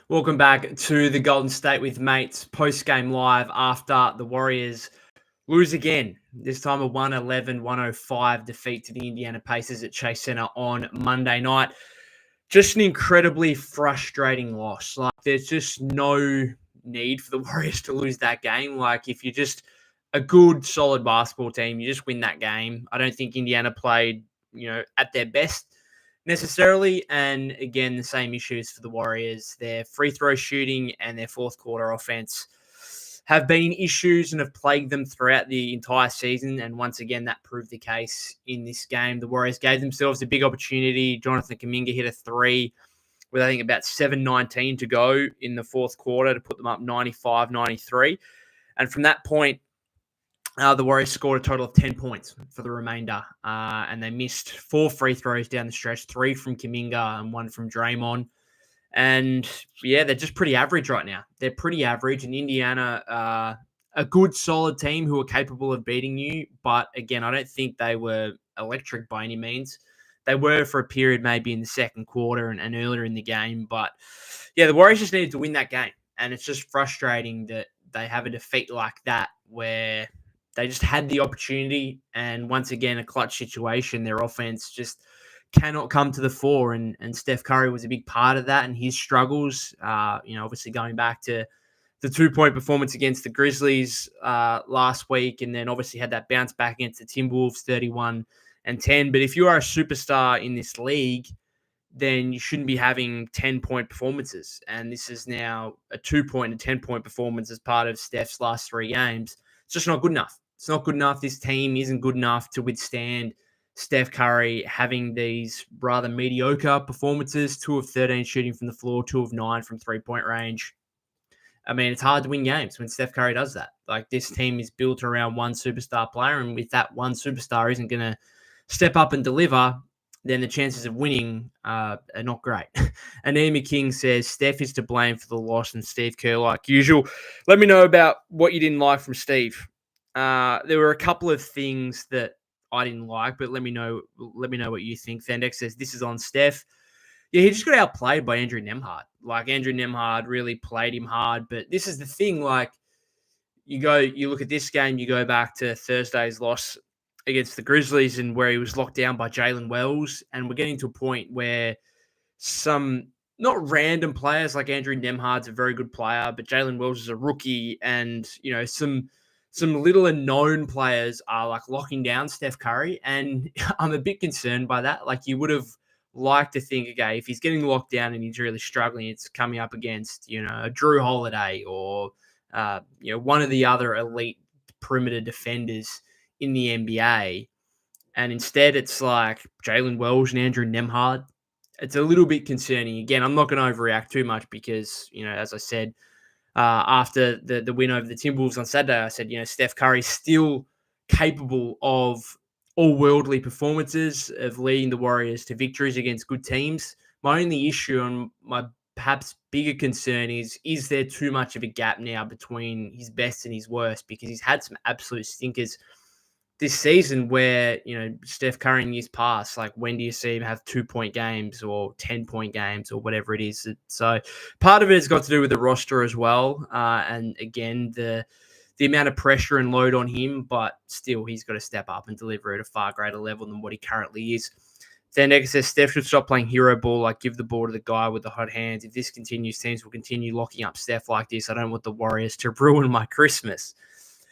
Welcome back to the Golden State with Mates post-game live after the Warriors lose again. This time a 111-105 defeat to the Indiana Pacers at Chase Center on Monday night. Just an incredibly frustrating loss. Like, there's just no need for the Warriors to lose that game. Like, if you're just a good, solid basketball team, you just win that game. I don't think Indiana played, at their best necessarily. And again, the same issues for the Warriors. Their free throw shooting and their fourth quarter offense have been issues and have plagued them throughout the entire season. And once again, that proved the case in this game. The Warriors gave themselves a big opportunity. Jonathan Kuminga hit a three with, I think, about 7:19 to go in the fourth quarter to put them up 95-93. And from that point, the Warriors scored a total of 10 points for the remainder, and they missed 4 free throws down the stretch, 3 from Kuminga and 1 from Draymond. And, yeah, they're just pretty average right now. They're pretty average, and Indiana, a good, solid team who are capable of beating you. But, again, I don't think they were electric by any means. They were for a period maybe in the second quarter and earlier in the game. But, yeah, the Warriors just needed to win that game. And it's just frustrating that they have a defeat like that where they just had the opportunity, and once again, a clutch situation. Their offense just cannot come to the fore, and Steph Curry was a big part of that, and his struggles, obviously going back to the 2-point performance against the Grizzlies last week, and then obviously had that bounce back against the Timberwolves 31-10. But if you are a superstar in this league, then you shouldn't be having 10-point performances. And this is now a 2-point and 10-point performance as part of Steph's last 3 games. It's just not good enough. It's not good enough. This team isn't good enough to withstand Steph Curry having these rather mediocre performances, 2 of 13 shooting from the floor, 2 of 9 from three-point range. I mean, it's hard to win games when Steph Curry does that. Like, this team is built around one superstar player, and if that one superstar isn't going to step up and deliver, then the chances of winning are not great. Anema King says, Steph is to blame for the loss and Steve Kerr like usual. Let me know about what you didn't like from Steve. There were a couple of things that I didn't like, but let me know what you think. Fendex says, this is on Steph. Yeah, he just got outplayed by Andrew Nembhard. Like, Andrew Nembhard really played him hard, but this is the thing, like, you look at this game, you go back to Thursday's loss against the Grizzlies and where he was locked down by Jalen Wells, and we're getting to a point where some not random players like Andrew Nembhard's a very good player, but Jalen Wells is a rookie, and some little known players are like locking down Steph Curry, and I'm a bit concerned by that. Like, you would have liked to think, okay, if he's getting locked down and he's really struggling, it's coming up against a Drew Holiday or one of the other elite perimeter defenders in the NBA, and instead it's like Jalen Wells and Andrew Nembhard. It's a little bit concerning. Again, I'm not going to overreact too much because, as I said, after the win over the Timberwolves on Saturday, I said, Steph Curry's still capable of all-worldly performances, of leading the Warriors to victories against good teams. My only issue and my perhaps bigger concern is there too much of a gap now between his best and his worst? Because he's had some absolute stinkers this season where, Steph Curry in years past, like, when do you see him have 2-point games or 10-point games or whatever it is? So part of it has got to do with the roster as well. And again, the amount of pressure and load on him, but still he's got to step up and deliver at a far greater level than what he currently is. Then says Steph should stop playing hero ball, like give the ball to the guy with the hot hands. If this continues, teams will continue locking up Steph like this. I don't want the Warriors to ruin my Christmas.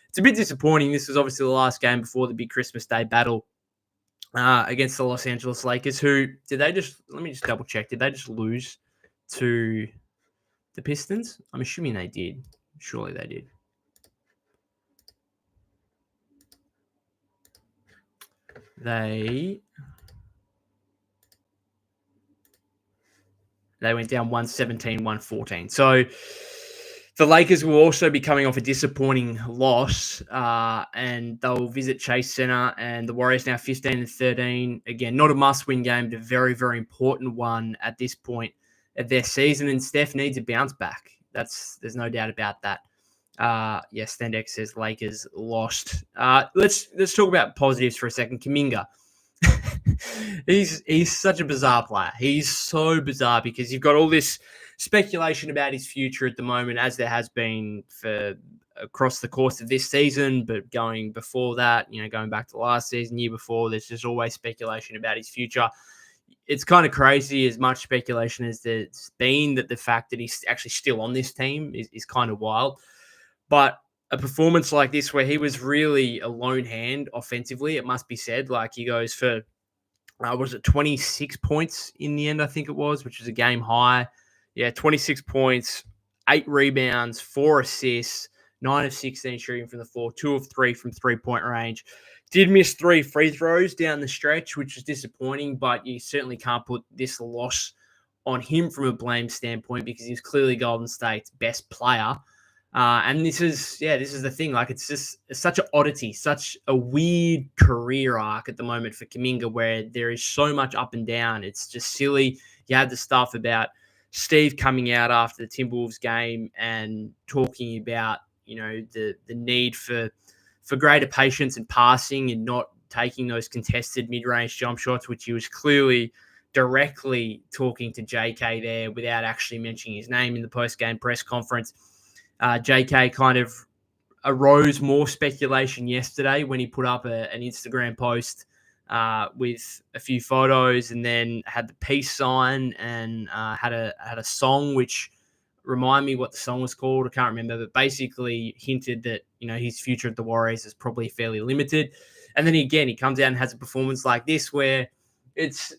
It's a bit disappointing. This was obviously the last game before the big Christmas Day battle against the Los Angeles Lakers, who let me just double check. Did they just lose to the Pistons? I'm assuming they did. Surely they did. They went down 117-114. So the Lakers will also be coming off a disappointing loss, and they'll visit Chase Center, and the Warriors now 15-13. Again, not a must-win game, but a very, very important one at this point of their season, and Steph needs a bounce back. There's no doubt about that. Yes, Stendex says Lakers lost. Let's talk about positives for a second. Kuminga. he's such a bizarre player. He's so bizarre because you've got all this speculation about his future at the moment, as there has been for across the course of this season, but going before that, going back to last season, year before, there's just always speculation about his future. It's kind of crazy, as much speculation as there's been, that the fact that he's actually still on this team is kind of wild. But a performance like this, where he was really a lone hand offensively, it must be said, like he goes for, was it 26 points in the end, I think it was, which is a game high. Yeah, 26 points, 8 rebounds, 4 assists, 9 of 16 shooting from the floor, 2 of 3 from three-point range. Did miss 3 free throws down the stretch, which is disappointing, but you certainly can't put this loss on him from a blame standpoint, because he's clearly Golden State's best player. And this is the thing. Like, it's such an oddity, such a weird career arc at the moment for Kuminga, where there is so much up and down. It's just silly. You had the stuff about Steve coming out after the Timberwolves game and talking about, the need for greater patience and passing and not taking those contested mid-range jump shots, which he was clearly directly talking to JK there without actually mentioning his name in the post-game press conference. JK kind of arose more speculation yesterday when he put up an Instagram post with a few photos, and then had the peace sign, and had a song, which remind me what the song was called. I can't remember, but basically hinted that his future at the Warriors is probably fairly limited. And then again, he comes out and has a performance like this, where it's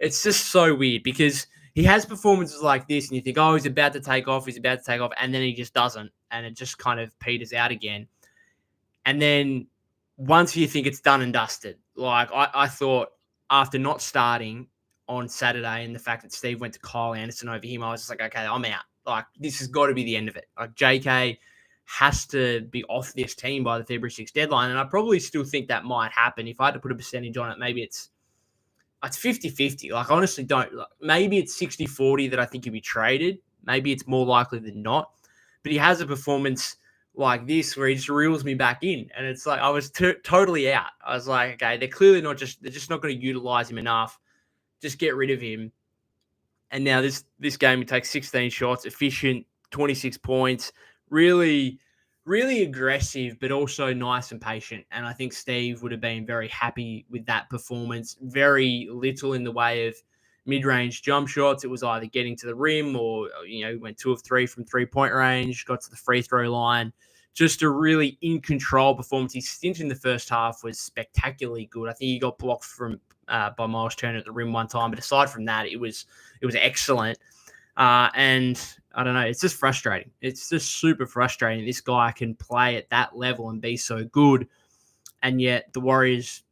just so weird, because he has performances like this, and you think, oh, he's about to take off, and then he just doesn't, and it just kind of peters out again. And then once you think it's done and dusted, like I thought after not starting on Saturday, and the fact that Steve went to Kyle Anderson over him, I was just like, okay, I'm out. Like, this has got to be the end of it. Like, JK has to be off this team by the February 6th deadline, and I probably still think that might happen. If I had to put a percentage on it, maybe it's 50-50. Like, honestly, maybe it's 60-40 that I think he'll be traded. Maybe it's more likely than not. But he has a performance like this where he just reels me back in. And it's like, I was totally out. I was like, okay, they're just not going to utilize him enough. Just get rid of him. And now this game, he takes 16 shots, efficient, 26 points, really, really aggressive, but also nice and patient. And I think Steve would have been very happy with that performance. Very little in the way of mid-range jump shots. It was either getting to the rim, or, went 2 of 3 from three-point range, got to the free throw line. Just a really in-control performance. His stint in the first half was spectacularly good. I think he got blocked by Miles Turner at the rim one time, but aside from that, it was excellent. And I don't know, it's just frustrating. It's just super frustrating. This guy can play at that level and be so good, and yet the Warriors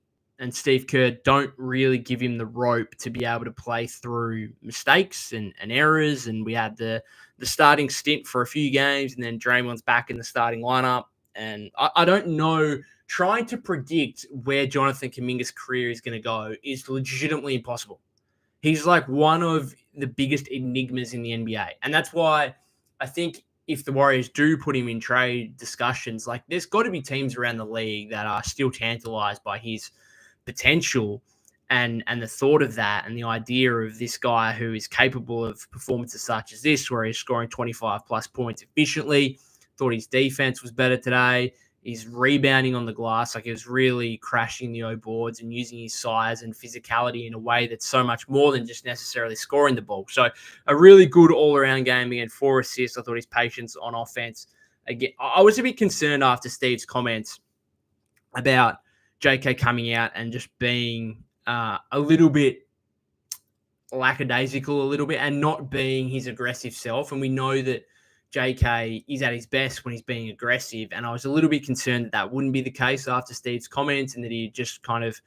and Steve Kerr don't really give him the rope to be able to play through mistakes and errors. And we had the starting stint for a few games, and then Draymond's back in the starting lineup. And I don't know, trying to predict where Jonathan Kuminga's career is going to go is legitimately impossible. He's like one of the biggest enigmas in the NBA. And that's why I think if the Warriors do put him in trade discussions, like, there's got to be teams around the league that are still tantalized by his potential and the thought of that, and the idea of this guy who is capable of performances such as this, where he's scoring 25 plus points efficiently. Thought his defense was better today. He's rebounding on the glass. Like, he was really crashing the O boards and using his size and physicality in a way that's so much more than just necessarily scoring the ball. So a really good all-around game. Again, 4 assists. I thought his patience on offense. Again, I was a bit concerned after Steve's comments about JK coming out and just being a little bit lackadaisical, and not being his aggressive self. And we know that JK is at his best when he's being aggressive. And I was a little bit concerned that wouldn't be the case after Steve's comments, and that he'd just kind of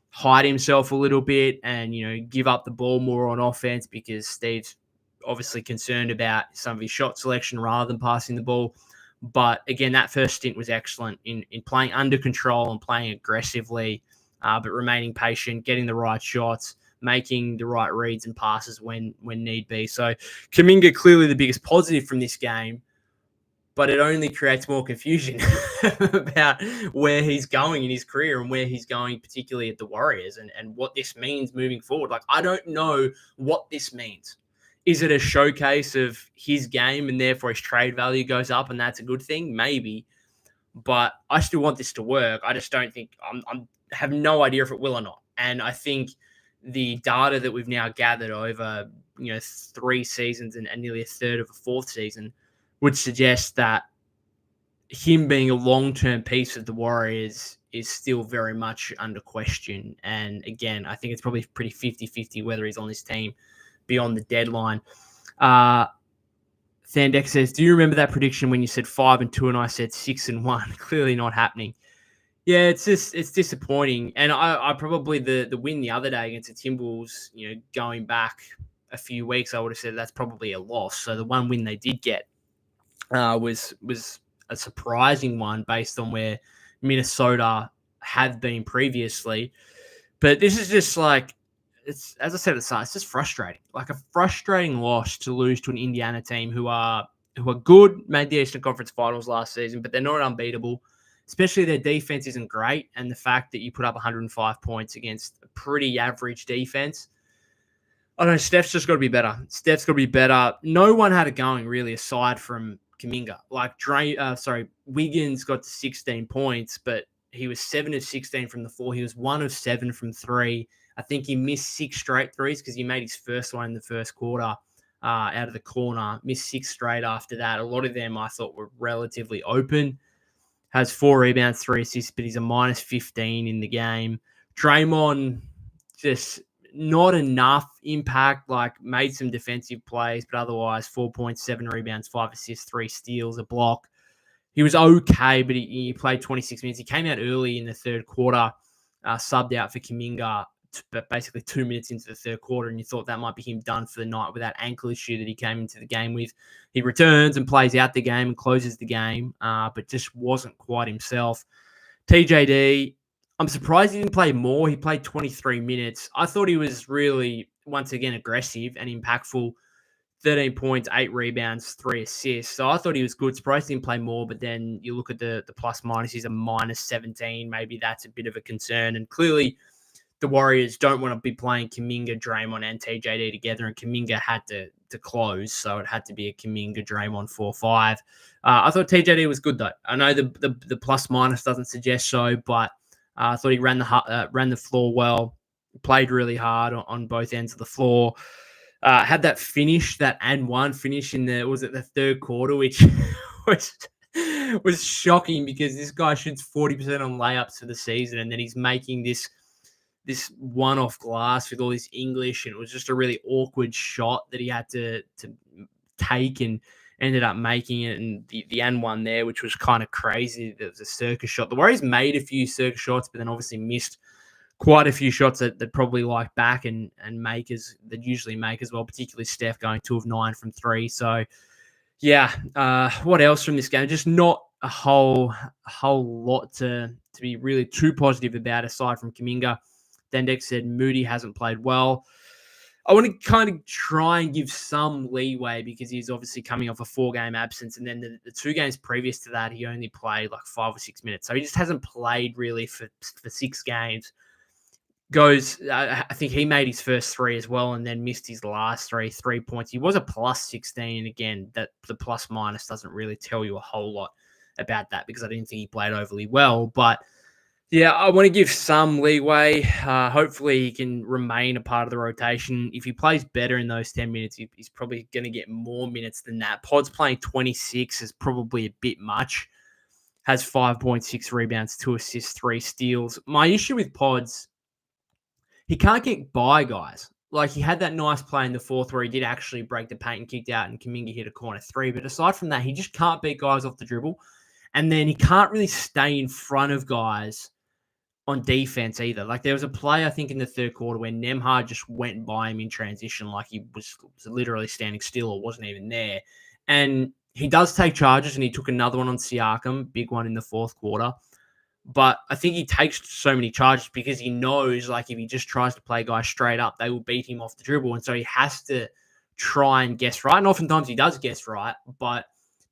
hide himself a little bit and, give up the ball more on offense, because Steve's obviously concerned about some of his shot selection rather than passing the ball. But again, that first stint was excellent in playing under control and playing aggressively, but remaining patient, getting the right shots, making the right reads and passes when need be. So Kuminga, clearly the biggest positive from this game. but it only creates more confusion about where he's going in his career and where he's going, particularly at the Warriors, and what this means moving forward. Like, I don't know what this means. Is it a showcase of his game and therefore his trade value goes up and that's a good thing? Maybe. But I still want this to work. I just don't think I'm have no idea if it will or not. And I think the data that we've now gathered over 3 seasons and nearly a third of a fourth season would suggest that him being a long-term piece of the Warriors is still very much under question. And again, I think it's probably pretty 50-50 whether he's on this team beyond the deadline. Thandek says, do you remember that prediction when you said 5-2 and I said 6-1? Clearly not happening. Yeah, it's disappointing. And I probably the win the other day against the Timberwolves, going back a few weeks, I would have said that's probably a loss. So the one win they did get was a surprising one based on where Minnesota have been previously. But this is just like, it's, as I said at the start, it's just frustrating. Like a frustrating loss to lose to an Indiana team who are good, made the Eastern Conference Finals last season, but they're not unbeatable. Especially their defense isn't great, and the fact that you put up 105 points against a pretty average defense. I don't know, Steph's just got to be better. Steph's got to be better. No one had it going, really, aside from Kuminga. Like, Wiggins got to 16 points, but he was 7 of 16 from the floor. He was 1 of 7 from 3. I think he missed 6 straight threes because he made his first one in the first quarter out of the corner. Missed 6 straight after that. A lot of them I thought were relatively open. Has 4 rebounds, 3 assists, but he's a minus 15 in the game. Draymond, just not enough impact, like made some defensive plays, but otherwise 4 points, 7 rebounds, 5 assists, 3 steals, a block. He was okay, but he played 26 minutes. He came out early in the third quarter, subbed out for Kuminga, but basically 2 minutes into the third quarter, and you thought that might be him done for the night with that ankle issue that he came into the game with. He returns and plays out the game and closes the game, but just wasn't quite himself. TJD, I'm surprised he didn't play more. He played 23 minutes. I thought he was really, once again, aggressive and impactful. 13 points, 8 rebounds, 3 assists. So I thought he was good. Surprised he didn't play more, but then you look at the plus minus, he's a minus 17. Maybe that's a bit of a concern. And clearly, the Warriors don't want to be playing Kuminga, Draymond, and TJD together, and Kuminga had to close, so it had to be a Kuminga, Draymond 4-5. I thought TJD was good, though. I know the plus-minus doesn't suggest so, but I thought he ran the floor well, played really hard on both ends of the floor. Had that finish, that and one finish in the third quarter, which was shocking because this guy shoots 40% on layups for the season, and then he's making this one-off glass with all this English, and it was just a really awkward shot that he had to take and ended up making it, and the and one there, which was kind of crazy. There was a circus shot. The Warriors made a few circus shots, but then obviously missed quite a few shots that probably like back and makers that usually make as well, particularly Steph going 2 of 9 from 3. So, yeah, what else from this game? Just not a whole lot to be really too positive about aside from Kuminga. Dendek said Moody hasn't played well. I want to kind of try and give some leeway because he's obviously coming off a 4-game absence. And then the 2 games previous to that, he only played like 5 or 6 minutes. So he just hasn't played really for 6 games. I think he made his first 3 as well and then missed his last 3 points. He was a plus 16. Again, that the plus minus doesn't really tell you a whole lot about that because I didn't think he played overly well. But yeah, I want to give some leeway. Hopefully he can remain a part of the rotation. If he plays better in those 10 minutes, he's probably going to get more minutes than that. Pod's playing 26 is probably a bit much. Has 5.6 rebounds, 2 assists, 3 steals. My issue with Pod's, he can't get by guys. Like, he had that nice play in the fourth where he did actually break the paint and kicked out, and Kuminga hit a corner 3. But aside from that, he just can't beat guys off the dribble. And then he can't really stay in front of guys on defense either. Like, there was a play, I think, in the third quarter where Nembhard just went by him in transition like he was literally standing still or wasn't even there. And he does take charges, and he took another one on Siakam, big one in the fourth quarter. But I think he takes so many charges because he knows, like, if he just tries to play guys straight up, they will beat him off the dribble. And so he has to try and guess right. And oftentimes he does guess right, but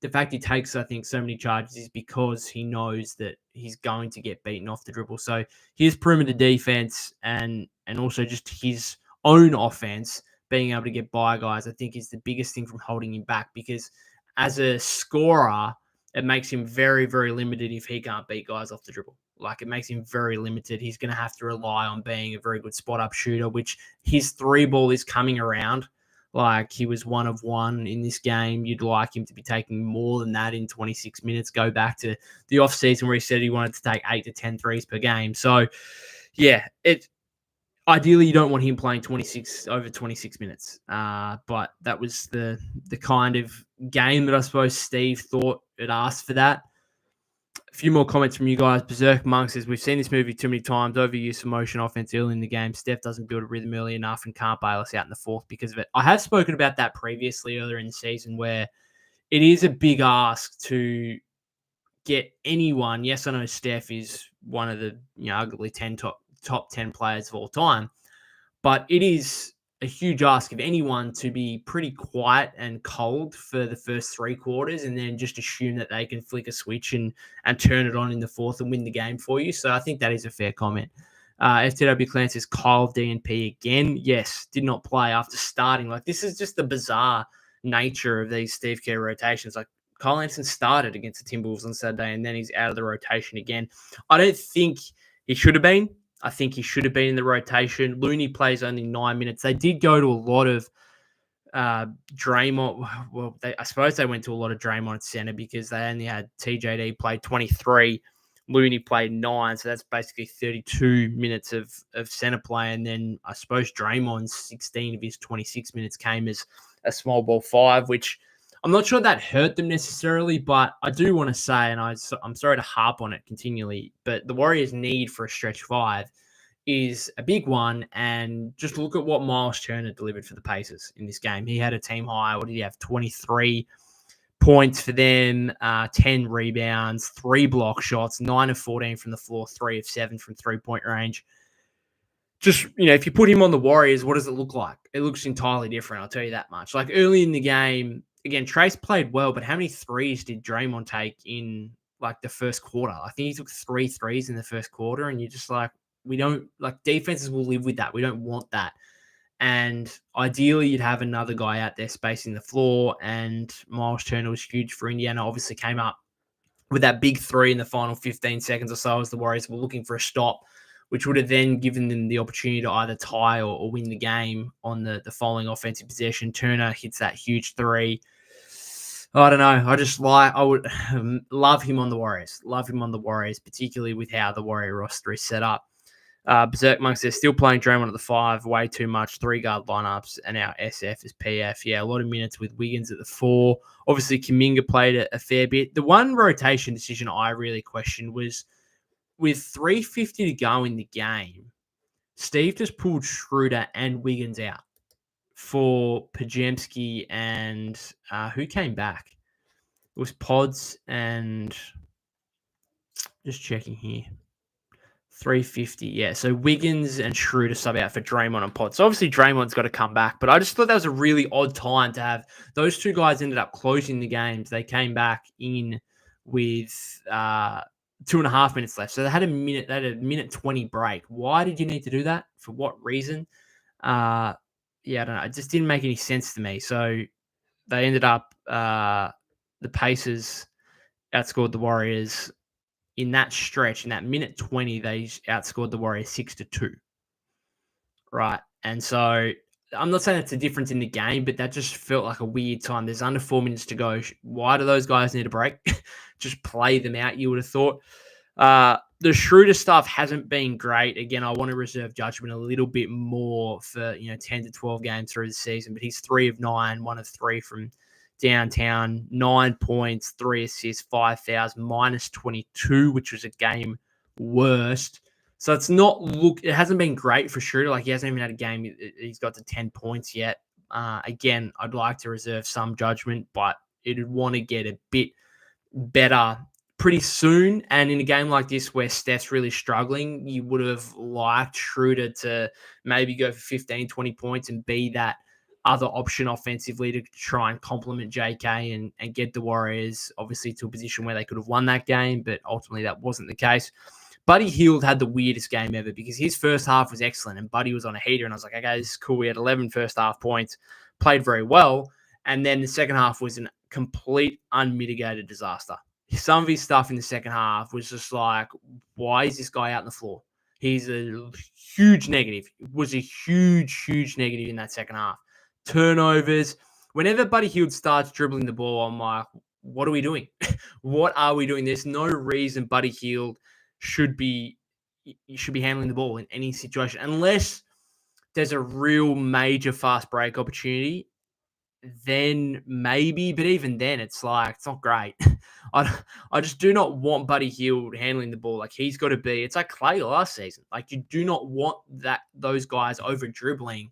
the fact he takes, I think, so many charges is because he knows that he's going to get beaten off the dribble. So his perimeter defense and also just his own offense being able to get by guys, I think is the biggest thing from holding him back, because as a scorer, it makes him very, very limited if he can't beat guys off the dribble. Like, it makes him very limited. He's going to have to rely on being a very good spot-up shooter, which his three ball is coming around. Like, he was 1 of 1 in this game. You'd like him to be taking more than that in 26 minutes. Go back to the offseason where he said he wanted to take 8 to 10 threes per game. So, yeah, ideally you don't want him playing over 26 minutes. But that was the kind of game that I suppose Steve thought it asked for that. A few more comments from you guys. Berserk Monk says, we've seen this movie too many times. Overuse of motion offense early in the game. Steph doesn't build a rhythm early enough and can't bail us out in the fourth because of it. I have spoken about that previously earlier in the season, where it is a big ask to get anyone. Yes, I know Steph is one of the arguably top 10 players of all time, but it is a huge ask of anyone to be pretty quiet and cold for the first 3 quarters and then just assume that they can flick a switch and turn it on in the fourth and win the game for you. So I think that is a fair comment. FTW Clan says Kyle DNP again. Yes, did not play after starting. Like, this is just the bizarre nature of these Steve Kerr rotations. Like, Kyle Anderson started against the Timberwolves on Saturday and then he's out of the rotation again. I don't think he should have been. I think he should have been in the rotation. Looney plays only 9 minutes. They did go to a lot of Draymond. Well, I suppose they went to a lot of Draymond at center because they only had TJD play 23. Looney played 9. So that's basically 32 minutes of center play. And then I suppose Draymond's 16 of his 26 minutes came as a small ball 5, which I'm not sure that hurt them necessarily, but I do want to say, and I'm sorry to harp on it continually, but the Warriors' need for a stretch 5 is a big one. And just look at what Miles Turner delivered for the Pacers in this game. He had a team high. What did he have? 23 points for them, 10 rebounds, 3 block shots, 9 of 14 from the floor, 3 of 7 from three-point range. Just, if you put him on the Warriors, what does it look like? It looks entirely different, I'll tell you that much. Like, early in the game, again, Trace played well, but how many threes did Draymond take in, like, the first quarter? I think he took 3 threes in the first quarter, and you're just like, we don't, like, defenses will live with that. We don't want that. And ideally, you'd have another guy out there spacing the floor, and Miles Turner was huge for Indiana. Obviously came up with that big 3 in the final 15 seconds or so as the Warriors were looking for a stop, which would have then given them the opportunity to either tie or win the game on the following offensive possession. Turner hits that huge 3. I don't know. I would love him on the Warriors. Love him on the Warriors, particularly with how the Warrior roster is set up. Berserk Monk says, still playing Draymond at the 5, way too much, 3-guard lineups, and our SF is PF. Yeah, a lot of minutes with Wiggins at the 4. Obviously, Kuminga played a fair bit. The one rotation decision I really questioned was, with 3:50 to go in the game, Steve just pulled Schroeder and Wiggins out for Pajemski and who came back? It was Pods and just checking here. 3:50, yeah. So Wiggins and Schroeder sub out for Draymond and Pods. So obviously Draymond's got to come back, but I just thought that was a really odd time to have those two guys ended up closing the games. They came back in with 2.5 minutes left. So they had a minute 20 break. Why did you need to do that? For what reason? I don't know. It just didn't make any sense to me. So they ended up, the Pacers outscored the Warriors in that stretch. In that minute 20, they outscored the Warriors 6-2. Right. And so I'm not saying it's a difference in the game, but that just felt like a weird time. There's under 4 minutes to go. Why do those guys need a break? Just play them out, you would have thought. The Schroeder stuff hasn't been great. Again, I want to reserve judgment a little bit more for 10 to 12 games through the season, but he's 3 of 9, 1 of 3 from downtown, 9 points, 3 assists, 5 fouls, minus 22, which was a game worst. So it hasn't been great for Schroeder. Like, he hasn't even had a game he's got to 10 points yet. Again, I'd like to reserve some judgment, but it'd want to get a bit better pretty soon. And in a game like this where Steph's really struggling, you would have liked Schroeder to maybe go for 15, 20 points and be that other option offensively to try and complement JK and get the Warriors obviously to a position where they could have won that game, but ultimately that wasn't the case. Buddy Hield had the weirdest game ever because his first half was excellent and Buddy was on a heater, and I was like, okay, this is cool. We had 11 first half points, played very well, and then the second half was a complete unmitigated disaster. Some of his stuff in the second half was just like, why is this guy out on the floor? He's a huge negative. It was a huge negative in that second half. Turnovers. Whenever Buddy Hield starts dribbling the ball, I'm like, what are we doing? What are we doing? There's no reason Buddy Hield should be handling the ball in any situation unless there's a real major fast break opportunity. Then maybe, but even then, it's like it's not great. I just do not want Buddy Hield handling the ball. Like he's got to be. It's like Clay last season. Like you do not want those guys over dribbling.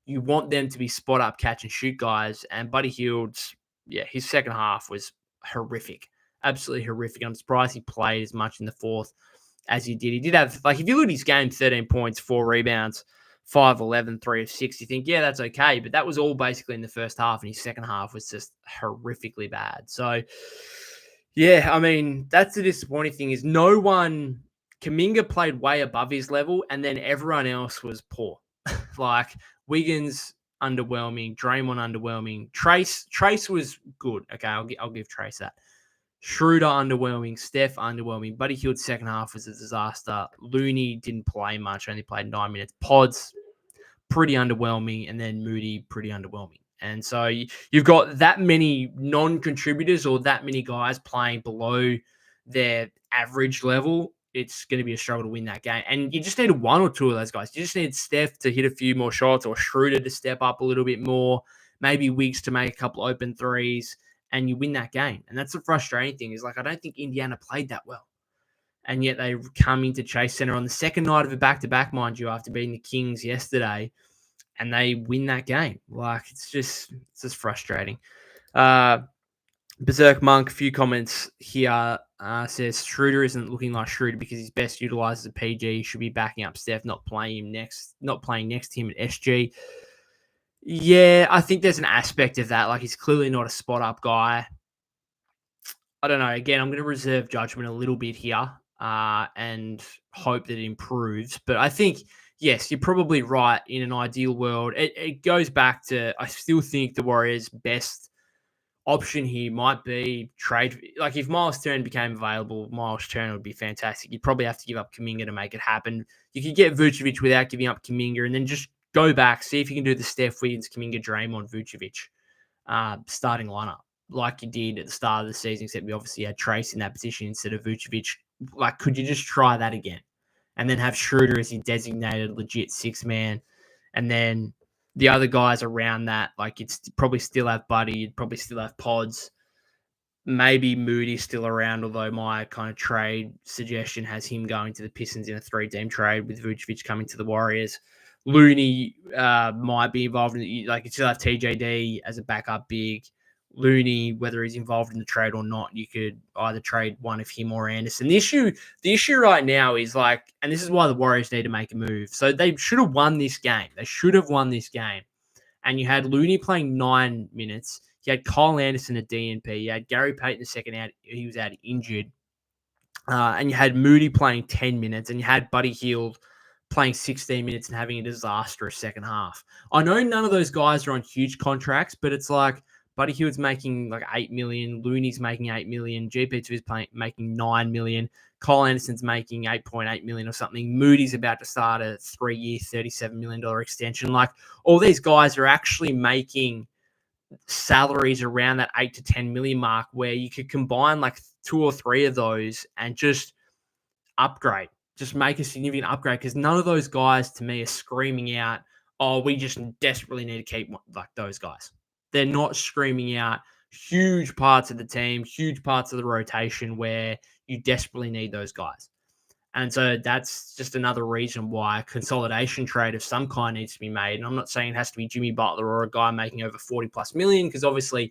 You want them to be spot up, catch and shoot guys. And Buddy Hield's, his second half was horrific, absolutely horrific. I'm surprised he played as much in the fourth as he did. He did have, like, if you look at his game, 13 points, 4 rebounds, 5-11, 3 of 6, you think, yeah, that's okay. But that was all basically in the first half, and his second half was just horrifically bad. So, yeah, I mean, that's the disappointing thing is Kuminga played way above his level, and then everyone else was poor. Like, Wiggins, underwhelming. Draymond, underwhelming. Trace was good. Okay, I'll give Trace that. Schroeder, underwhelming. Steph, underwhelming. Buddy Hield's second half was a disaster. Looney didn't play much, only played 9 minutes. Pods, pretty underwhelming. And then Moody, pretty underwhelming. And so you've got that many non-contributors or that many guys playing below their average level. It's going to be a struggle to win that game. And you just need one or two of those guys. You just need Steph to hit a few more shots or Schroeder to step up a little bit more, maybe Wiggs to make a couple open threes, and you win that game. And that's the frustrating thing is, like, I don't think Indiana played that well. And yet they come into Chase Center on the second night of a back-to-back, mind you, after beating the Kings yesterday, and they win that game. Like, it's just frustrating. Berserk Monk, a few comments here. Says Schroeder isn't looking like Schroeder because he's best utilized as a PG. He should be backing up Steph, not playing next to him at SG. Yeah, I think there's an aspect of that. Like, he's clearly not a spot up guy. I don't know. Again, I'm going to reserve judgment a little bit here and hope that it improves. But I think, yes, you're probably right. In an ideal world, it goes back to, I still think the Warriors' best option here might be trade. Like, if Miles Turner became available, Miles Turner would be fantastic. You'd probably have to give up Kuminga to make it happen. You could get Vucevic without giving up Kuminga, and then just go back, see if you can do the Steph Wiggins, Kuminga, Draymond, Vucevic starting lineup like you did at the start of the season, except we obviously had Trace in that position instead of Vucevic. Like, could you just try that again? And then have Schroeder as your designated legit six-man, and then the other guys around that, like, you'd probably still have Buddy, you'd probably still have Pods, maybe Moody's still around, although my kind of trade suggestion has him going to the Pistons in a 3-team trade with Vucevic coming to the Warriors. Looney might be involved in, like, you still have TJD as a backup big. Looney, whether he's involved in the trade or not, you could either trade one of him or Anderson. The issue right now is, like, and this is why the Warriors need to make a move. So they should have won this game. And you had Looney playing 9 minutes. You had Kyle Anderson at DNP. You had Gary Payton the second out. He was out injured. And you had Moody playing 10 minutes. And you had Buddy Hield playing 16 minutes and having a disastrous second half. I know none of those guys are on huge contracts, but it's like Buddy Hield's making like $8 million. Looney's making $8 million. GP2 is making $9 million. Kyle Anderson's making $8.8 million or something. Moody's about to start a 3-year, $37 million extension. Like, all these guys are actually making salaries around that 8 to 10 million mark, where you could combine like 2 or 3 of those and just upgrade, just make a significant upgrade. Because none of those guys to me are screaming out, oh, we just desperately need to keep like those guys. They're not screaming out huge parts of the team, huge parts of the rotation where you desperately need those guys. And so that's just another reason why a consolidation trade of some kind needs to be made. And I'm not saying it has to be Jimmy Butler or a guy making over 40 plus million, because obviously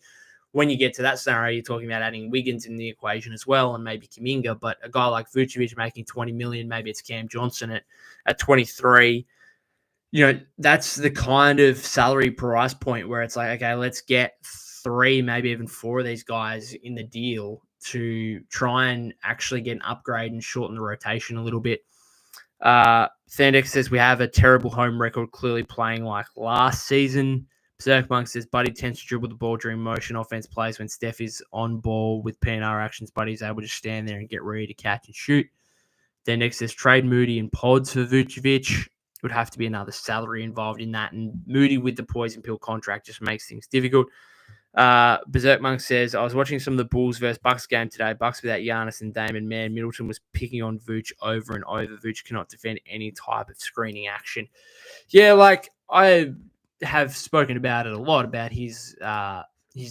when you get to that scenario, you're talking about adding Wiggins in the equation as well, and maybe Kuminga. But a guy like Vucevic making 20 million, maybe it's Cam Johnson at 23. That's the kind of salary price point where it's like, okay, let's get three, maybe even four of these guys in the deal to try and actually get an upgrade and shorten the rotation a little bit. Thandex says we have a terrible home record, clearly playing like last season. Berserk Monk says Buddy tends to dribble the ball during motion offense plays when Steph is on ball with PNR actions. Buddy's able to stand there and get ready to catch and shoot. Then next says trade Moody and Pods for Vucevic. Would have to be another salary involved in that. And Moody with the poison pill contract just makes things difficult. Berserk Monk says, I was watching some of the Bulls versus Bucks game today. Bucks without Giannis and Damon. Man, Middleton was picking on Vooch over and over. Vooch cannot defend any type of screening action. Yeah, like I have spoken about it a lot, about his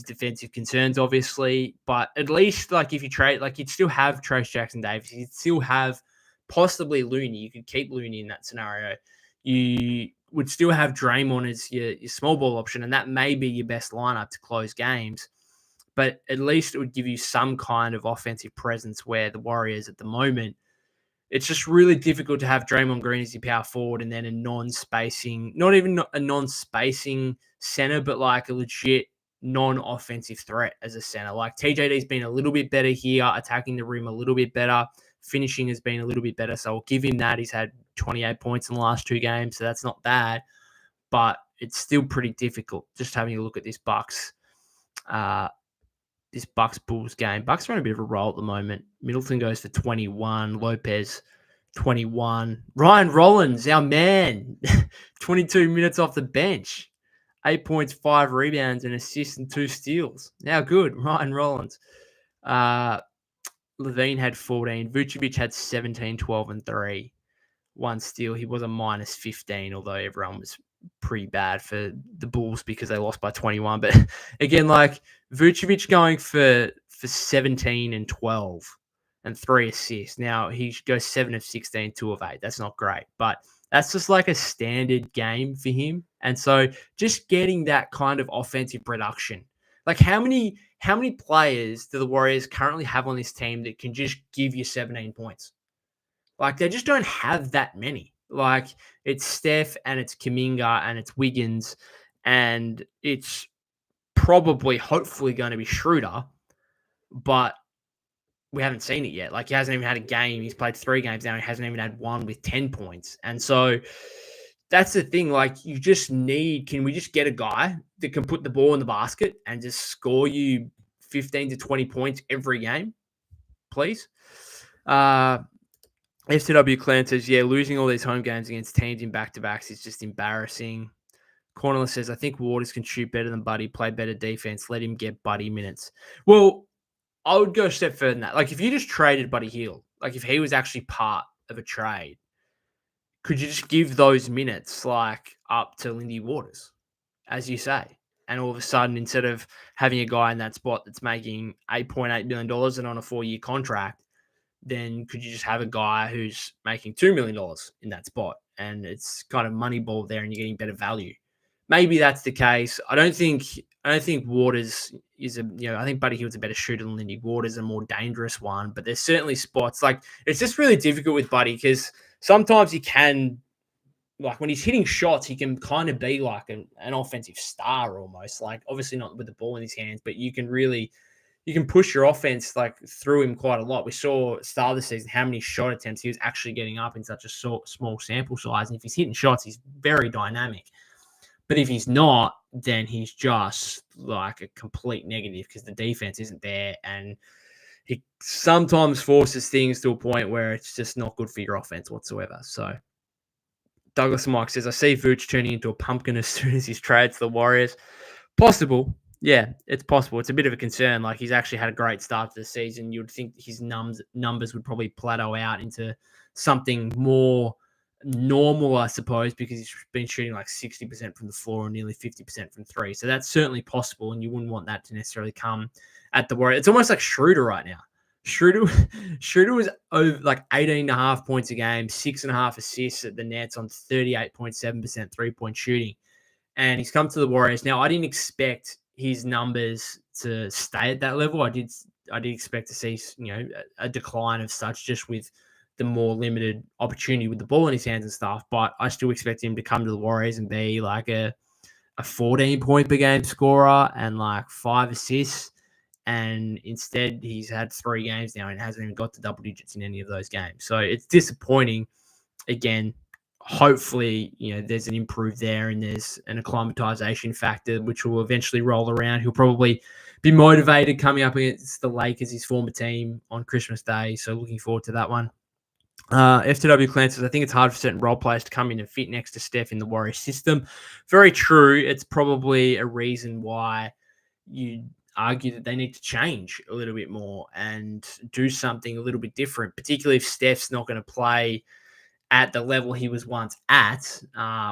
defensive concerns, obviously. But at least, like, if you trade, like, you'd still have Trace Jackson Davis. You'd still have possibly Looney. You could keep Looney in that scenario. You would still have Draymond as your small ball option, and that may be your best lineup to close games. But at least it would give you some kind of offensive presence where the Warriors at the moment, it's just really difficult to have Draymond Green as your power forward and then a non-spacing, not even a non-spacing center, but like a legit non-offensive threat as a center. Like TJD's been a little bit better here, attacking the rim a little bit better. Finishing has been a little bit better. So I'll give him that. He's had 28 points in the last two games, so that's not bad. But it's still pretty difficult just having a look at this Bucks Bulls game. Bucks are on a bit of a roll at the moment. Middleton goes for 21. Lopez, 21. Ryan Rollins, our man, 22 minutes off the bench. 8 points, 5 rebounds, an assist, and 2 steals. How good, Ryan Rollins. Levine had 14. Vucevic had 17, 12, and 3. 1 steal. He was a minus 15, although everyone was pretty bad for the Bulls because they lost by 21. But again, like Vucevic going for 17 and 12 and 3 assists. Now he goes 7 of 16, 2 of 8. That's not great, but that's just like a standard game for him. And so just getting that kind of offensive production. Like how many players do the Warriors currently have on this team that can just give you 17 points? Like they just don't have that many. Like it's Steph and it's Kuminga and it's Wiggins and it's probably, hopefully, going to be Schroeder, but we haven't seen it yet. Like he hasn't even had a game. He's played 3 games now. He hasn't even had one with 10 points. And so that's the thing. Like you just need, can we just get a guy that can put the ball in the basket and just score you 15 to 20 points every game, please? FTW Clan says, yeah, losing all these home games against teams in back-to-backs is just embarrassing. Corneless says, I think Waters can shoot better than Buddy, play better defense. Let him get Buddy minutes. Well, I would go a step further than that. Like, if you just traded Buddy Hield, like if he was actually part of a trade, could you just give those minutes, like, up to Lindy Waters, as you say? And all of a sudden, instead of having a guy in that spot that's making $8.8 million and on a 4-year contract, then could you just have a guy who's making $2 million in that spot? And it's kind of money ball there and you're getting better value. Maybe that's the case. I don't think Waters is I think Buddy Hield's a better shooter than Lindy Waters, a more dangerous one, but there's certainly spots like it's just really difficult with Buddy because sometimes he can, like when he's hitting shots, he can kind of be like an offensive star almost, like obviously not with the ball in his hands, but you can push your offense like through him quite a lot. We saw at the start of the season how many shot attempts he was actually getting up in such a small sample size. And if he's hitting shots, he's very dynamic. But if he's not, then he's just like a complete negative because the defense isn't there. And he sometimes forces things to a point where it's just not good for your offense whatsoever. So Douglas Mike says, I see Vooch turning into a pumpkin as soon as he's traded to the Warriors. Possible. Yeah, it's possible. It's a bit of a concern. Like he's actually had a great start to the season. You would think his numbers would probably plateau out into something more normal, I suppose, because he's been shooting like 60% from the floor and nearly 50% from 3. So that's certainly possible, and you wouldn't want that to necessarily come at the Warriors. It's almost like Schroeder right now. Schroeder was over like 18.5 points a game, 6.5 assists at the Nets on 38.7% three-point shooting. And he's come to the Warriors. Now, I didn't expect his numbers to stay at that level. I did expect to see, a decline of such just with the more limited opportunity with the ball in his hands and stuff. But I still expect him to come to the Warriors and be like a 14-point per game scorer and like 5 assists. And instead, he's had 3 games now and hasn't even got to double digits in any of those games. So it's disappointing. Again, hopefully, there's an improve there and there's an acclimatization factor, which will eventually roll around. He'll probably be motivated coming up against the Lakers, his former team, on Christmas Day. So looking forward to that one. FTW Clan says, I think it's hard for certain role players to come in and fit next to Steph in the Warriors system. Very true. It's probably a reason why you argue that they need to change a little bit more and do something a little bit different, particularly if Steph's not going to play at the level he was once at,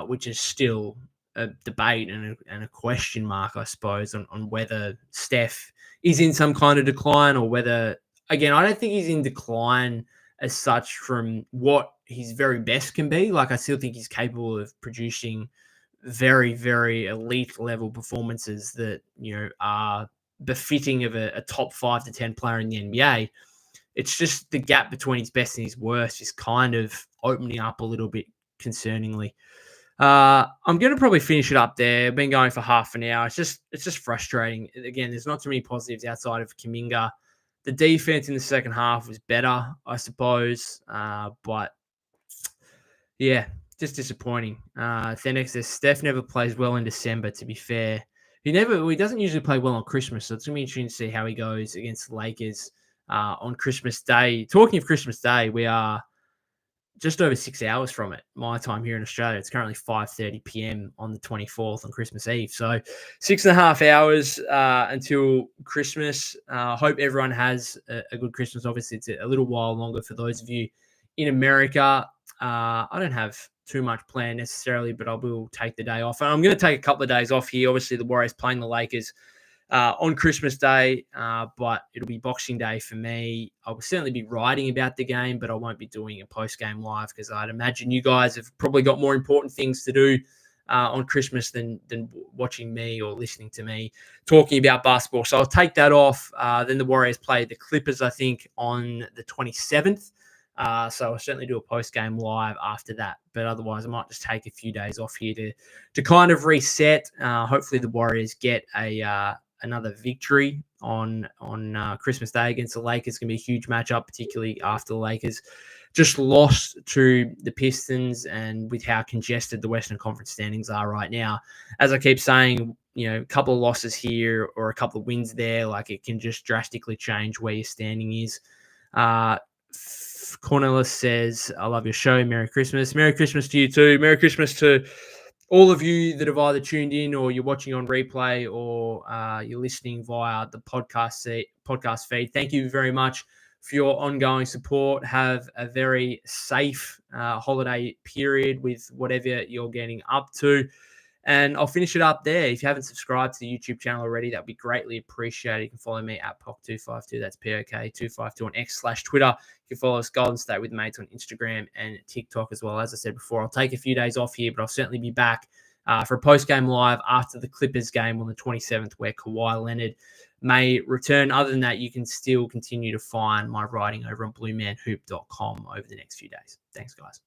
which is still a debate and a question mark, I suppose, on whether Steph is in some kind of decline or whether, again, I don't think he's in decline as such from what his very best can be. Like, I still think he's capable of producing very, very elite level performances that, are befitting of a top 5 to 10 player in the NBA. It's just the gap between his best and his worst is kind of opening up a little bit concerningly. I'm going to probably finish it up there. Been going for half an hour. It's just frustrating. Again, there's not too many positives outside of Kuminga. The defense in the second half was better, I suppose. But yeah, just disappointing. Thenex says Steph never plays well in December, to be fair. He doesn't usually play well on Christmas, so it's going to be interesting to see how he goes against the Lakers on Christmas Day. Talking of Christmas Day, we are just over 6 hours from it, my time here in Australia. It's currently 5:30 p.m. on the 24th on Christmas Eve. So 6.5 hours until Christmas. Hope everyone has a good Christmas. Obviously, it's a little while longer for those of you in America. I don't have too much planned necessarily, but I will take the day off. And I'm going to take a couple of days off here. Obviously, the Warriors playing the Lakers on Christmas Day, but it'll be Boxing Day for me. I will certainly be writing about the game, but I won't be doing a post-game live because I'd imagine you guys have probably got more important things to do on Christmas than watching me or listening to me talking about basketball. So I'll take that off. Then the Warriors play the Clippers, I think, on the 27th. So I'll certainly do a post-game live after that. But otherwise, I might just take a few days off here to kind of reset. Hopefully the Warriors get another victory on Christmas Day against the Lakers. It's going to be a huge matchup, particularly after the Lakers just lost to the Pistons and with how congested the Western Conference standings are right now. As I keep saying, a couple of losses here or a couple of wins there, like it can just drastically change where your standing is. Cornelis says, I love your show. Merry Christmas. Merry Christmas to you too. Merry Christmas to all of you that have either tuned in or you're watching on replay or you're listening via the podcast feed. Thank you very much for your ongoing support. Have a very safe holiday period with whatever you're getting up to. And I'll finish it up there. If you haven't subscribed to the YouTube channel already, that would be greatly appreciated. You can follow me at POK252. That's POK252 on X/Twitter. You can follow us Golden State with Mates on Instagram and TikTok as well. As I said before, I'll take a few days off here, but I'll certainly be back for a post-game live after the Clippers game on the 27th where Kawhi Leonard may return. Other than that, you can still continue to find my writing over on bluemanhoop.com over the next few days. Thanks, guys.